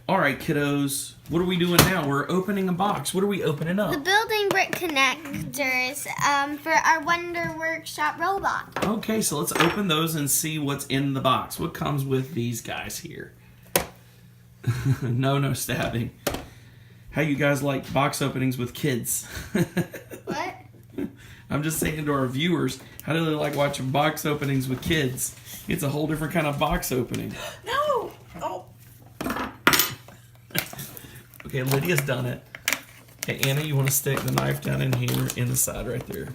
Alright, kiddos, what are we doing now? We're opening a box. What are we opening up? The building brick connectors for our Wonderworkshop robot. Okay, so let's open those and see what's in the box. What comes with these guys here? No stabbing. How you guys like box openings with kids? What? I'm just saying to our viewers, how do they like watching box openings with kids? It's a whole different kind of box opening. No! Oh. Okay, Lydia's done it. Okay, Anna, you want to stick the knife down in here in the side right there.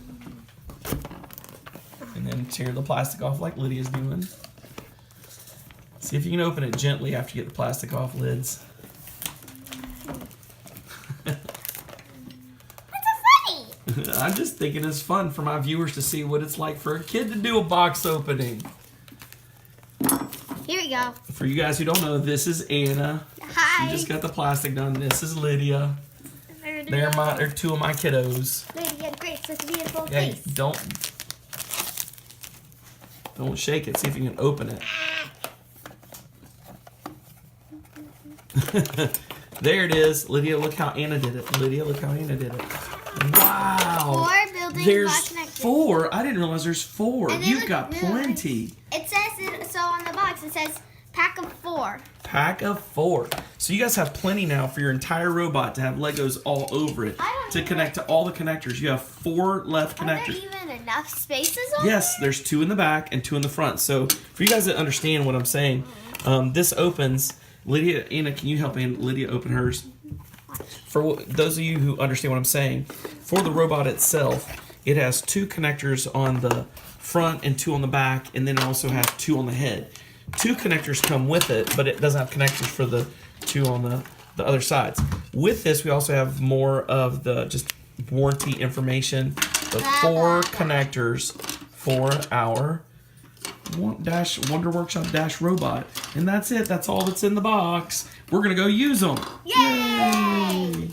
And then tear the plastic off like Lydia's doing. See if you can open it gently after you get the plastic off, lids. I'm just thinking it's fun for my viewers to see what it's like for a kid to do a box opening. Here we go. For you guys who don't know, this is Anna. Hi. She just got the plastic done. This is Lydia. They're two of my kiddos. Lydia, Grace, let's be a full Hey, face. don't shake it. See if you can open it. There it is. Lydia, look how Anna did it. Lydia, look how Anna did it. Wow. 4 building There's block connectors. 4. I didn't realize there's 4. And You've look, got no, plenty. It says so on the box. It says pack of 4. Pack of 4. So you guys have plenty now for your entire robot to have Legos all over it to connect to all the connectors. You have 4 left Are there connectors. even enough spaces on Yes, there? there's 2 in the back and 2 in the front. So for you guys that understand what I'm saying, this opens. Lydia, Anna, can you help Lydia open hers? For those of you who understand what I'm saying, for the robot itself, it has 2 connectors on the front and 2 on the back, and then it also has 2 on the head. 2 connectors come with it, but it doesn't have connectors for the 2 on the other sides. With this, we also have more of the just warranty information. The 4 connectors for our Wonderworkshop robot. And that's it. That's all that's in the box. We're going to go use them. Yay!